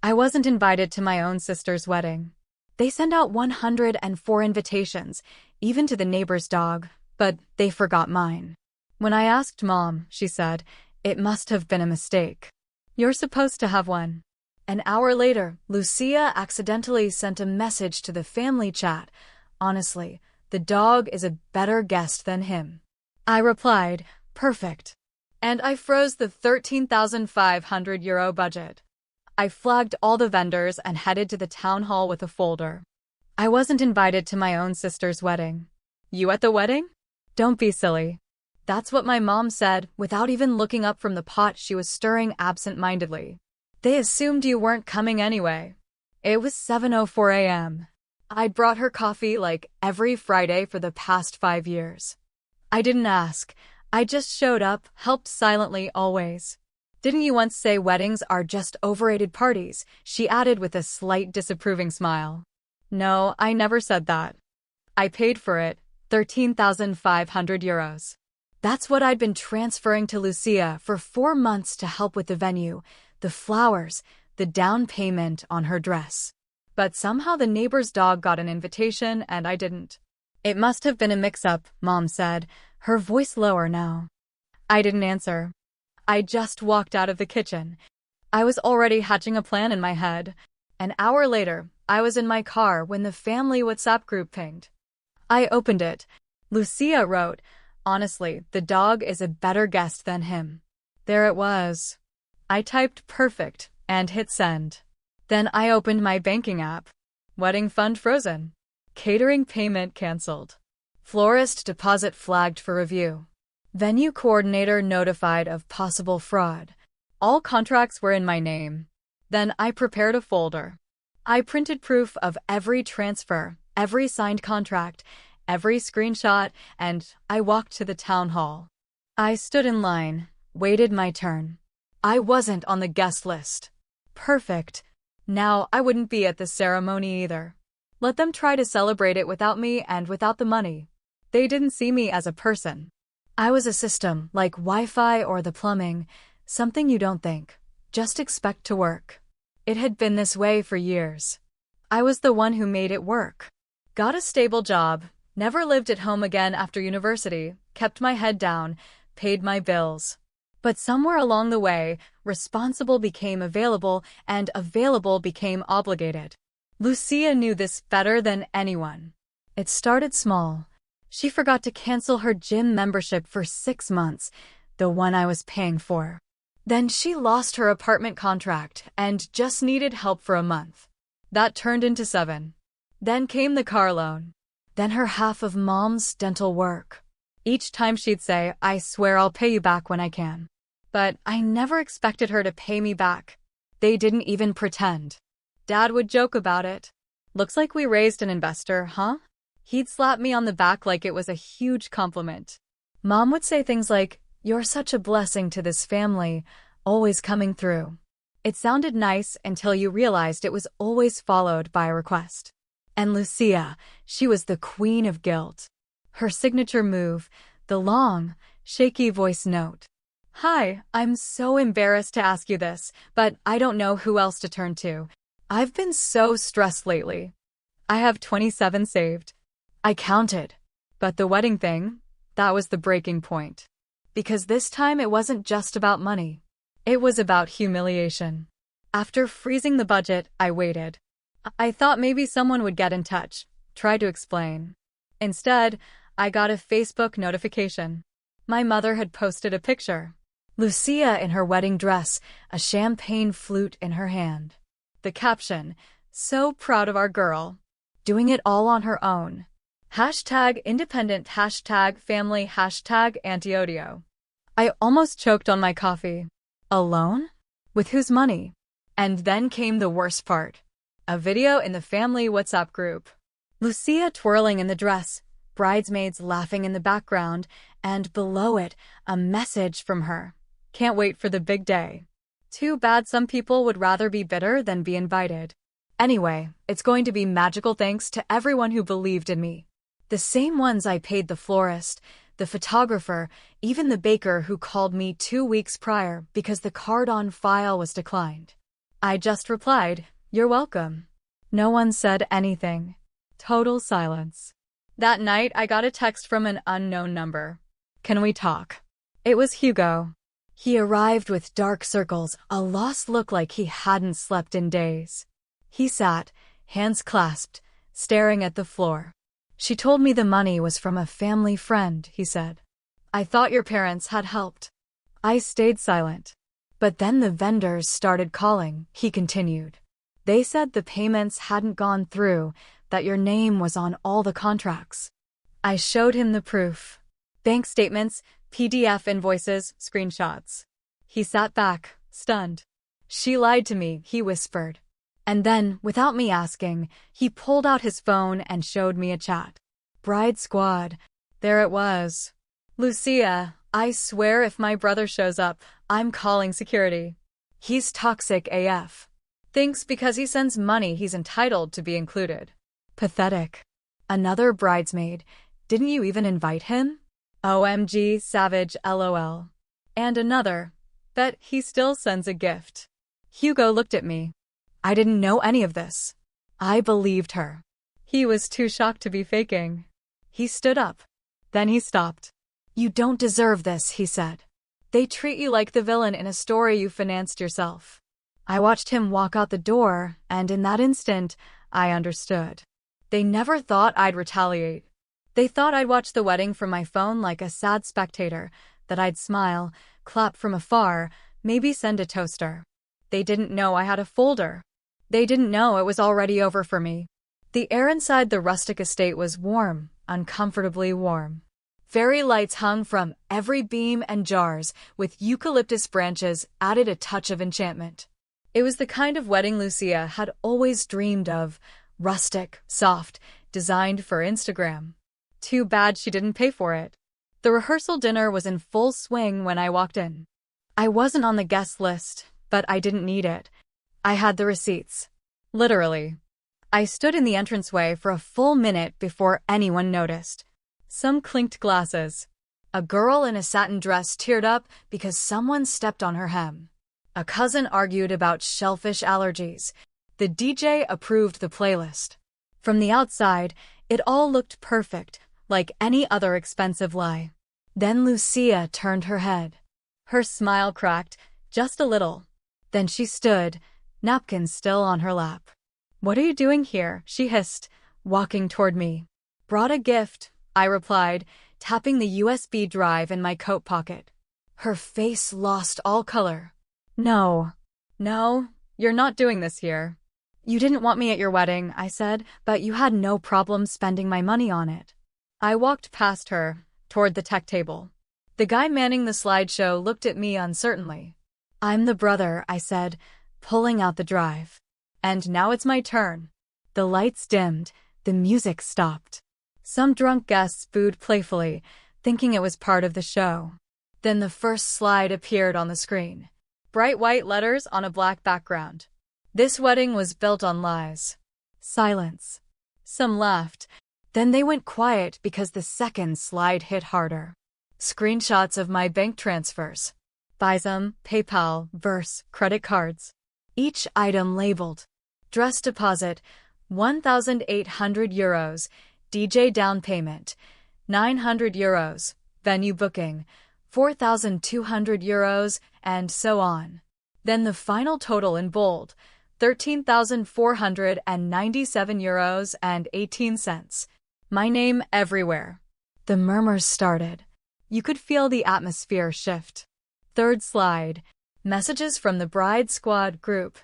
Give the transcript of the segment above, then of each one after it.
I wasn't invited to my own sister's wedding. They sent out 104 invitations, even to the neighbor's dog, but they forgot mine. When I asked Mom, she said, "It must have been a mistake. You're supposed to have one." An hour later, Lucia accidentally sent a message to the family chat. "Honestly, the dog is a better guest than him." I replied, "Perfect." And I froze the €13,500 budget. I flagged all the vendors and headed to the town hall with a folder. I wasn't invited to my own sister's wedding. You at the wedding? Don't be silly. That's what my mom said without even looking up from the pot she was stirring absent-mindedly. They assumed you weren't coming anyway. It was 7:04 a.m. I'd brought her coffee like every Friday for the past 5 years. I didn't ask. I just showed up, helped silently always. "Didn't you once say weddings are just overrated parties?" she added with a slight disapproving smile. No, I never said that. I paid for it, €13,500. That's what I'd been transferring to Lucia for 4 months to help with the venue, the flowers, the down payment on her dress. But somehow the neighbor's dog got an invitation and I didn't. "It must have been a mix-up," Mom said, her voice lower now. I didn't answer. I just walked out of the kitchen. I was already hatching a plan in my head. An hour later, I was in my car when the family WhatsApp group pinged. I opened it. Lucia wrote, "Honestly, the dog is a better guest than him." There it was. I typed perfect and hit send. Then I opened my banking app. Wedding fund frozen. Catering payment canceled. Florist deposit flagged for review. Venue coordinator notified of possible fraud. All contracts were in my name. Then I prepared a folder. I printed proof of every transfer, every signed contract, every screenshot, and I walked to the town hall. I stood in line, waited my turn. I wasn't on the guest list. Perfect. Now I wouldn't be at the ceremony either. Let them try to celebrate it without me and without the money. They didn't see me as a person. I was a system, like Wi-Fi or the plumbing, something you don't think, just expect to work. It had been this way for years. I was the one who made it work. Got a stable job, never lived at home again after university, kept my head down, paid my bills. But somewhere along the way, responsible became available and available became obligated. Lucia knew this better than anyone. It started small. She forgot to cancel her gym membership for 6 months, the one I was paying for. Then she lost her apartment contract and just needed help for a month. That turned into 7. Then came the car loan. Then her half of Mom's dental work. Each time she'd say, "I swear I'll pay you back when I can." But I never expected her to pay me back. They didn't even pretend. Dad would joke about it. "Looks like we raised an investor, huh?" He'd slap me on the back like it was a huge compliment. Mom would say things like, "You're such a blessing to this family, always coming through." It sounded nice until you realized it was always followed by a request. And Lucia, she was the queen of guilt. Her signature move, the long, shaky voice note. "Hi, I'm so embarrassed to ask you this, but I don't know who else to turn to. I've been so stressed lately. I have 27 saved." I counted. But the wedding thing, that was the breaking point. Because this time it wasn't just about money. It was about humiliation. After freezing the budget, I waited. I thought maybe someone would get in touch, try to explain. Instead, I got a Facebook notification. My mother had posted a picture. Lucia in her wedding dress, a champagne flute in her hand. The caption, "So proud of our girl. Doing it all on her own. #independent, #family, #antiodio." I almost choked on my coffee. Alone? With whose money? And then came the worst part. A video in the family WhatsApp group. Lucia twirling in the dress, bridesmaids laughing in the background, and below it, a message from her. "Can't wait for the big day. Too bad some people would rather be bitter than be invited. Anyway, it's going to be magical thanks to everyone who believed in me. The same ones I paid the florist, the photographer, even the baker who called me 2 weeks prior because the card on file was declined. I just replied, "You're welcome." No one said anything. Total silence. That night, I got a text from an unknown number. "Can we talk?" It was Hugo. He arrived with dark circles, a lost look like he hadn't slept in days. He sat, hands clasped, staring at the floor. "She told me the money was from a family friend," he said. "I thought your parents had helped." I stayed silent. "But then the vendors started calling," he continued. "They said the payments hadn't gone through, that your name was on all the contracts." I showed him the proof. Bank statements, PDF invoices, screenshots. He sat back, stunned. "She lied to me," he whispered. And then, without me asking, he pulled out his phone and showed me a chat. Bride Squad. There it was. "Lucia, I swear if my brother shows up, I'm calling security. He's toxic AF. Thinks because he sends money he's entitled to be included. Pathetic." Another bridesmaid. "Didn't you even invite him? OMG, savage, LOL." And another. "Bet he still sends a gift." Hugo looked at me. I didn't know any of this. I believed her. He was too shocked to be faking. He stood up. Then he stopped. "You don't deserve this," he said. "They treat you like the villain in a story you financed yourself." I watched him walk out the door, and in that instant, I understood. They never thought I'd retaliate. They thought I'd watch the wedding from my phone like a sad spectator, that I'd smile, clap from afar, maybe send a toaster. They didn't know I had a folder. They didn't know it was already over for me. The air inside the rustic estate was warm, uncomfortably warm. Fairy lights hung from every beam and jars, with eucalyptus branches added a touch of enchantment. It was the kind of wedding Lucia had always dreamed of, rustic, soft, designed for Instagram. Too bad she didn't pay for it. The rehearsal dinner was in full swing when I walked in. I wasn't on the guest list, but I didn't need it. I had the receipts. Literally. I stood in the entranceway for a full minute before anyone noticed. Some clinked glasses. A girl in a satin dress teared up because someone stepped on her hem. A cousin argued about shellfish allergies. The DJ approved the playlist. From the outside, it all looked perfect, like any other expensive lie. Then Lucia turned her head. Her smile cracked, just a little. Then she stood, napkin still on her lap. "What are you doing here?" she hissed, walking toward me. "Brought a gift," I replied, tapping the USB drive in my coat pocket. Her face lost all color. No, you're not doing this here." "You didn't want me at your wedding," I said, "but you had no problem spending my money on it." I walked past her, toward the tech table. The guy manning the slideshow looked at me uncertainly. "I'm the brother," I said, pulling out the drive. "And now it's my turn." The lights dimmed, the music stopped. Some drunk guests booed playfully, thinking it was part of the show. Then the first slide appeared on the screen. Bright white letters on a black background. "This wedding was built on lies." Silence. Some laughed. Then they went quiet because the second slide hit harder. Screenshots of my bank transfers. Bizum, PayPal, Verse, credit cards. Each item labeled. Dress deposit, €1,800. DJ down payment, €900. Venue booking, €4,200, and so on. Then the final total in bold, €13,497.18. My name everywhere. The murmurs started. You could feel the atmosphere shift. Third slide. Messages from the Bride Squad group.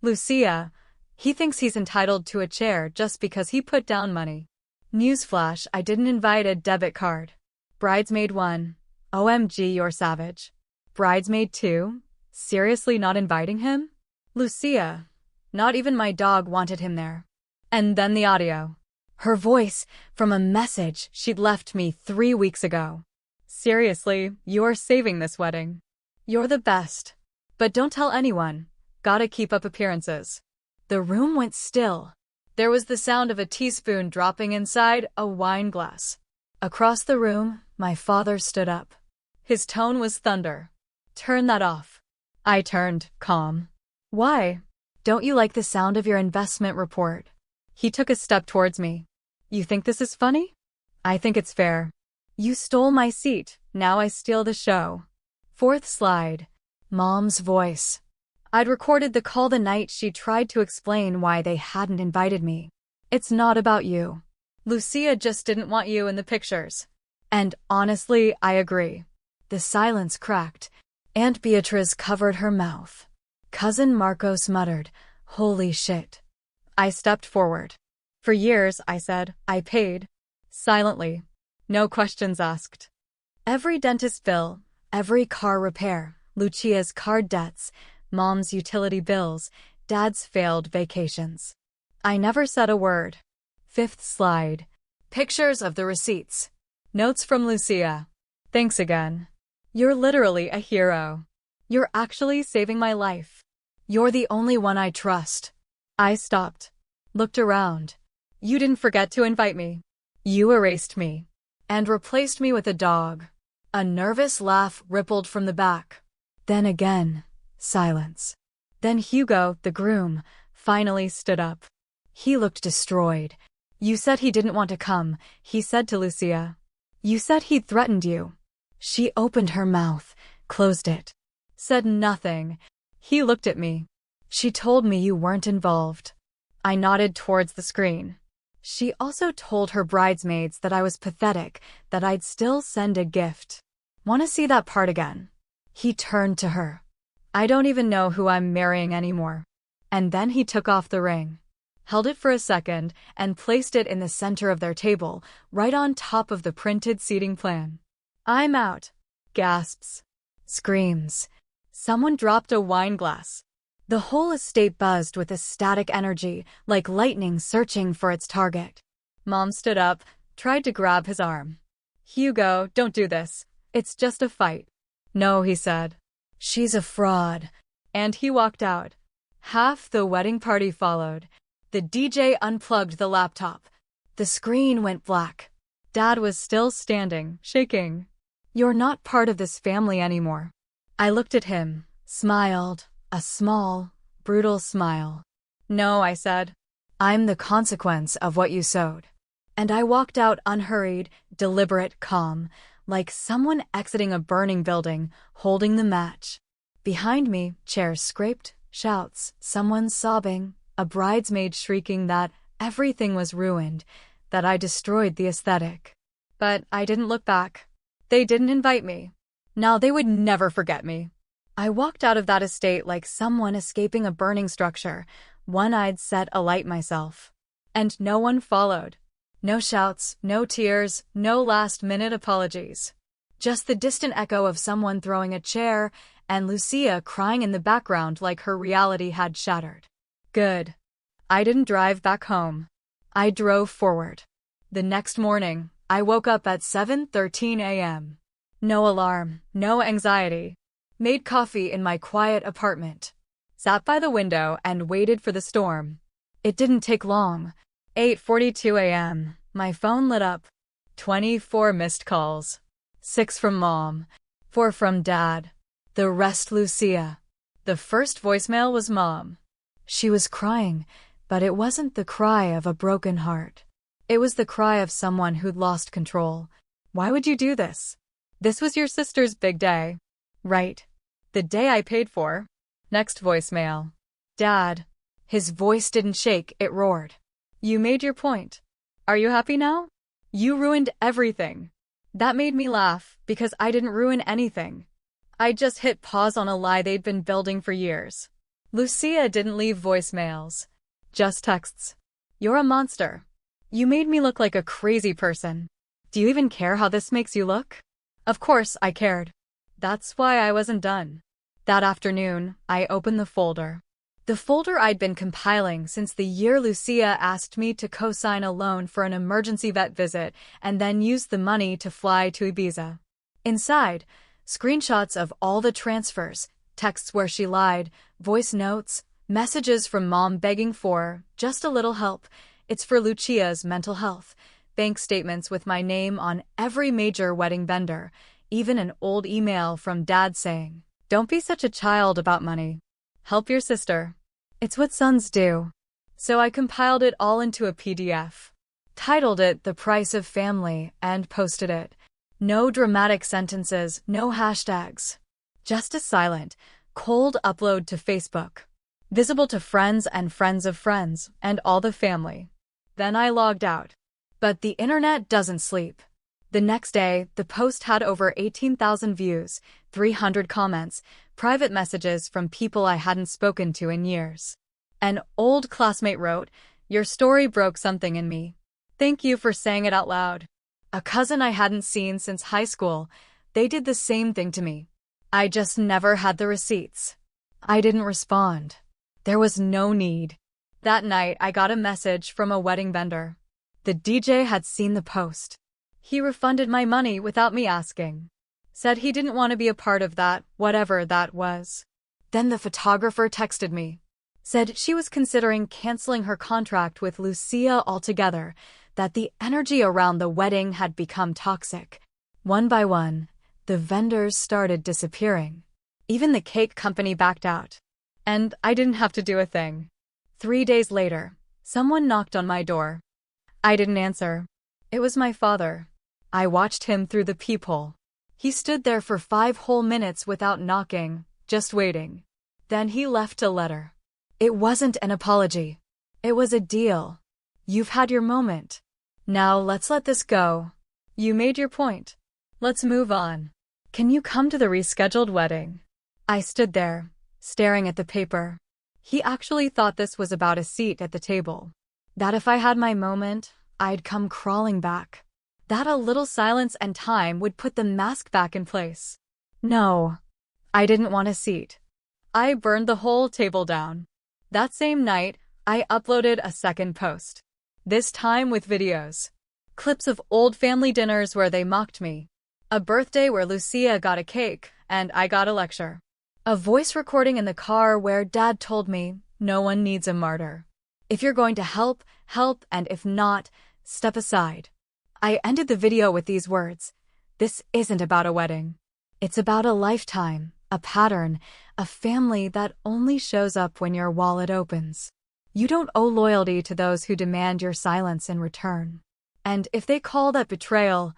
"Lucia, he thinks he's entitled to a chair just because he put down money. Newsflash, I didn't invite a debit card." Bridesmaid 1. "OMG, you're savage." Bridesmaid 2. "Seriously not inviting him?" "Lucia, not even my dog wanted him there." And then the audio. Her voice, from a message she'd left me 3 weeks ago. "Seriously, you're saving this wedding. You're the best. But don't tell anyone. Gotta keep up appearances." The room went still. There was the sound of a teaspoon dropping inside a wine glass. Across the room, my father stood up. His tone was thunder. "Turn that off." I turned, calm. "Why?" Don't you like the sound of your investment report? He took a step towards me. You think this is funny? I think it's fair. You stole my seat, now I steal the show. Fourth slide. Mom's voice. I'd recorded the call the night she tried to explain why they hadn't invited me. It's not about you. Lucia just didn't want you in the pictures. And honestly, I agree. The silence cracked. Aunt Beatrice covered her mouth. Cousin Marcos muttered, "Holy shit." I stepped forward. For years, I said, I paid. Silently. No questions asked. Every dentist bill, every car repair, Lucia's card debts, Mom's utility bills, Dad's failed vacations. I never said a word. Fifth slide. Pictures of the receipts. Notes from Lucia. Thanks again. You're literally a hero. You're actually saving my life. You're the only one I trust. I stopped. Looked around. You didn't forget to invite me. You erased me. And replaced me with a dog. A nervous laugh rippled from the back. Then again, silence. Then Hugo, the groom, finally stood up. He looked destroyed. You said he didn't want to come, he said to Lucia. You said he'd threatened you. She opened her mouth, closed it. Said nothing. He looked at me. She told me you weren't involved. I nodded towards the screen. She also told her bridesmaids that I was pathetic, that I'd still send a gift. Want to see that part again? He turned to her. I don't even know who I'm marrying anymore. And then he took off the ring. Held it for a second, and placed it in the center of their table, right on top of the printed seating plan. I'm out. Gasps. Screams. Someone dropped a wine glass. The whole estate buzzed with ecstatic energy, like lightning searching for its target. Mom stood up, tried to grab his arm. Hugo, don't do this. It's just a fight. No, he said. She's a fraud. And he walked out. Half the wedding party followed. The DJ unplugged the laptop. The screen went black. Dad was still standing, shaking. You're not part of this family anymore. I looked at him, smiled, a small, brutal smile. No, I said. I'm the consequence of what you sowed. And I walked out unhurried, deliberate, calm, like someone exiting a burning building, holding the match. Behind me, chairs scraped, shouts, someone sobbing, a bridesmaid shrieking that everything was ruined, that I destroyed the aesthetic. But I didn't look back. They didn't invite me. Now they would never forget me. I walked out of that estate like someone escaping a burning structure, one-eyed set alight myself. And no one followed. No shouts, no tears, no last-minute apologies. Just the distant echo of someone throwing a chair and Lucia crying in the background like her reality had shattered. Good. I didn't drive back home. I drove forward. The next morning, I woke up at 7:13 a.m. No alarm, no anxiety. Made coffee in my quiet apartment. Sat by the window and waited for the storm. It didn't take long. 8:42 a.m. My phone lit up. 24 missed calls. 6 from Mom. 4 from Dad. The rest Lucia. The first voicemail was Mom. She was crying, but it wasn't the cry of a broken heart. It was the cry of someone who'd lost control. Why would you do this? This was your sister's big day. Right. The day I paid for. Next voicemail. Dad. His voice didn't shake, it roared. You made your point. Are you happy now? You ruined everything. That made me laugh, because I didn't ruin anything. I just hit pause on a lie they'd been building for years. Lucia didn't leave voicemails. Just texts. You're a monster. You made me look like a crazy person. Do you even care how this makes you look? Of course I cared. That's why I wasn't done. That afternoon, I opened the folder. The folder I'd been compiling since the year Lucia asked me to co-sign a loan for an emergency vet visit and then use the money to fly to Ibiza. Inside, screenshots of all the transfers, texts where she lied, voice notes, messages from Mom begging for just a little help. It's for Lucia's mental health. Bank statements with my name on every major wedding vendor, even an old email from Dad saying, "Don't be such a child about money. Help your sister." It's what sons do. So I compiled it all into a PDF, titled it The Price of Family, and posted it. No dramatic sentences, no hashtags. Just a silent, cold upload to Facebook. Visible to friends and friends of friends, and all the family. Then I logged out. But the internet doesn't sleep. The next day, the post had over 18,000 views, 300 comments, private messages from people I hadn't spoken to in years. An old classmate wrote, "Your story broke something in me. Thank you for saying it out loud." A cousin I hadn't seen since high school, they did the same thing to me. I just never had the receipts. I didn't respond. There was no need. That night, I got a message from a wedding vendor. The DJ had seen the post. He refunded my money without me asking. Said he didn't want to be a part of that, whatever that was. Then the photographer texted me. Said she was considering canceling her contract with Lucia altogether, that the energy around the wedding had become toxic. One by one, the vendors started disappearing. Even the cake company backed out. And I didn't have to do a thing. 3 days later, someone knocked on my door. I didn't answer. It was my father. I watched him through the peephole. He stood there for 5 whole minutes without knocking, just waiting. Then he left a letter. It wasn't an apology. It was a deal. You've had your moment. Now let's let this go. You made your point. Let's move on. Can you come to the rescheduled wedding? I stood there, staring at the paper. He actually thought this was about a seat at the table. That if I had my moment, I'd come crawling back. That a little silence and time would put the mask back in place. No, I didn't want a seat. I burned the whole table down. That same night, I uploaded a second post. This time with videos. Clips of old family dinners where they mocked me. A birthday where Lucia got a cake, and I got a lecture. A voice recording in the car where Dad told me, no one needs a martyr. If you're going to help, help, and if not, step aside. I ended the video with these words. This isn't about a wedding. It's about a lifetime, a pattern, a family that only shows up when your wallet opens. You don't owe loyalty to those who demand your silence in return. And if they call that betrayal,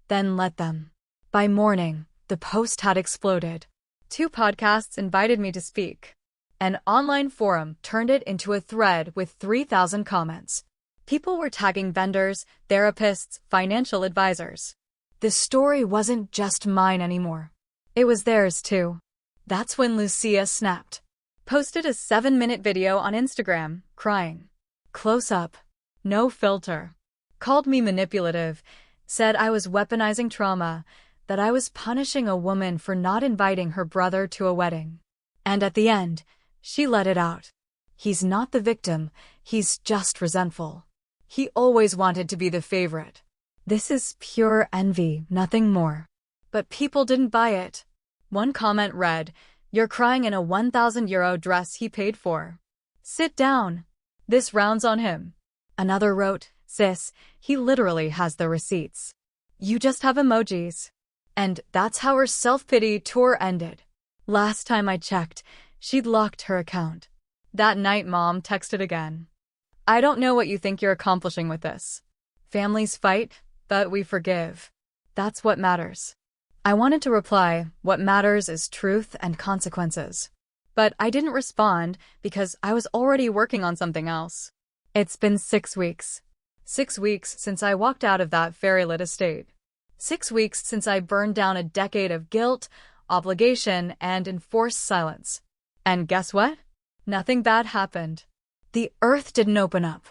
then let them. By morning, the post had exploded. 2 podcasts invited me to speak. An online forum turned it into a thread with 3,000 comments. People were tagging vendors, therapists, financial advisors. The story wasn't just mine anymore. It was theirs too. That's when Lucia snapped. Posted a 7-minute video on Instagram, crying. Close up. No filter. Called me manipulative. Said I was weaponizing trauma. That I was punishing a woman for not inviting her brother to a wedding. And at the end, she let it out. He's not the victim, he's just resentful. He always wanted to be the favorite. This is pure envy, nothing more. But people didn't buy it. One comment read, "You're crying in a €1,000 dress he paid for. Sit down. This rounds on him." Another wrote, "Sis, he literally has the receipts. You just have emojis." And that's how her self-pity tour ended. Last time I checked, she'd locked her account. That night, Mom texted again. "I don't know what you think you're accomplishing with this. Families fight, but we forgive. That's what matters." I wanted to reply, what matters is truth and consequences. But I didn't respond because I was already working on something else. It's been 6 weeks. 6 weeks since I walked out of that fairy-lit estate. 6 weeks since I burned down a decade of guilt, obligation, and enforced silence. And guess what? Nothing bad happened. The earth didn't open up.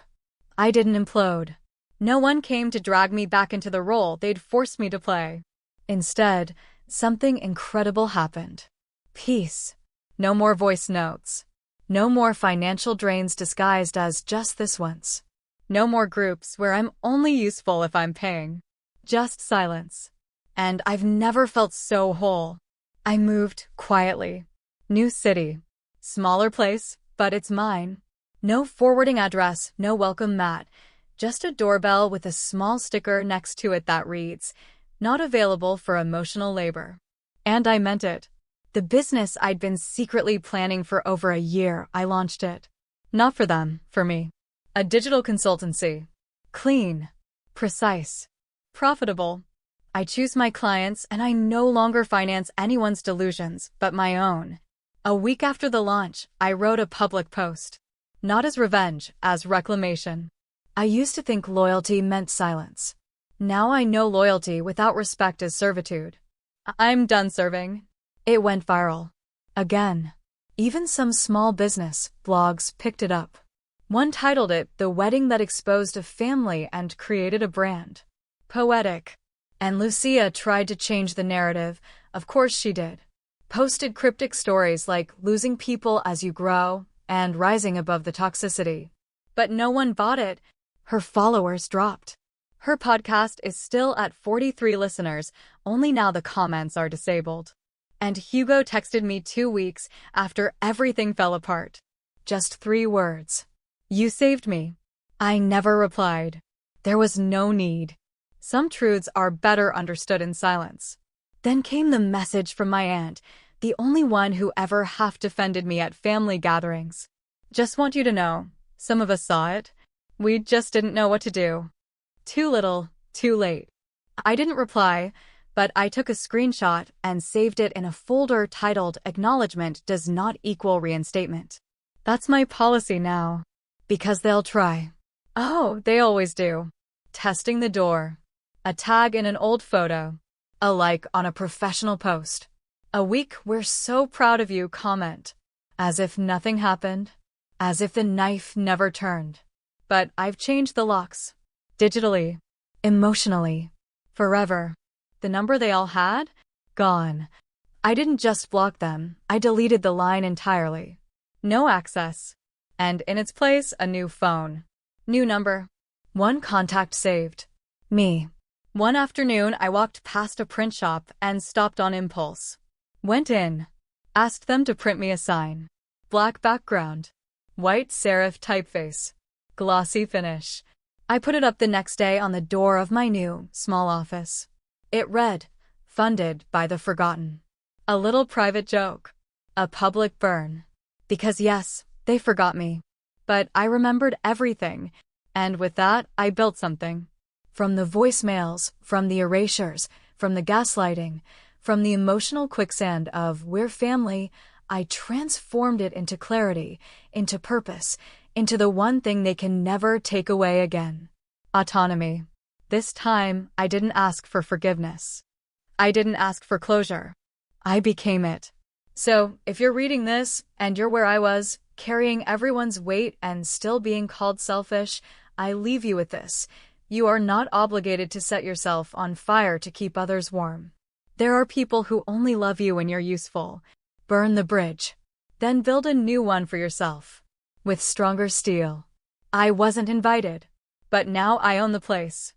I didn't implode. No one came to drag me back into the role they'd forced me to play. Instead, something incredible happened. Peace. No more voice notes. No more financial drains disguised as just this once. No more groups where I'm only useful if I'm paying. Just silence. And I've never felt so whole. I moved quietly. New city. Smaller place, but it's mine. No forwarding address, no welcome mat. Just a doorbell with a small sticker next to it that reads, "Not available for emotional labor." And I meant it. The business I'd been secretly planning for over a year, I launched it. Not for them, for me. A digital consultancy. Clean. Precise. Profitable. I choose my clients and I no longer finance anyone's delusions but my own. A week after the launch, I wrote a public post. Not as revenge, as reclamation. I used to think loyalty meant silence. Now I know loyalty without respect is servitude. I'm done serving. It went viral. Again. Even some small business blogs picked it up. One titled it "The Wedding That Exposed a Family and Created a Brand." Poetic. And Lucia tried to change the narrative. Of course she did. Posted cryptic stories like losing people as you grow and rising above the toxicity. But no one bought it. Her followers dropped. Her podcast is still at 43 listeners, only now the comments are disabled. And Hugo texted me 2 weeks after everything fell apart. Just 3 words. You saved me. I never replied. There was no need. Some truths are better understood in silence. Then came the message from my aunt, the only one who ever half defended me at family gatherings. Just want you to know, some of us saw it. We just didn't know what to do. Too little, too late. I didn't reply, but I took a screenshot and saved it in a folder titled "Acknowledgement does not equal reinstatement." That's my policy now. Because they'll try. Oh, they always do. Testing the door. A tag in an old photo. A like on a professional post. A week "We're so proud of you" comment. As if nothing happened. As if the knife never turned. But I've changed the locks. Digitally. Emotionally. Forever. The number they all had? Gone. I didn't just block them, I deleted the line entirely. No access. And in its place, a new phone. New number. One contact saved. Me. One afternoon, I walked past a print shop and stopped on impulse. Went in. Asked them to print me a sign. Black background. White serif typeface. Glossy finish. I put it up the next day on the door of my new, small office. It read, "Funded by the Forgotten." A little private joke. A public burn. Because yes, they forgot me. But I remembered everything, and with that, I built something. From the voicemails, from the erasures, from the gaslighting, from the emotional quicksand of "we're family," I transformed it into clarity, into purpose, into the one thing they can never take away again. Autonomy. This time, I didn't ask for forgiveness. I didn't ask for closure. I became it. So, if you're reading this, and you're where I was, carrying everyone's weight and still being called selfish, I leave you with this. You are not obligated to set yourself on fire to keep others warm. There are people who only love you when you're useful. Burn the bridge. Then build a new one for yourself. With stronger steel. I wasn't invited. But now I own the place.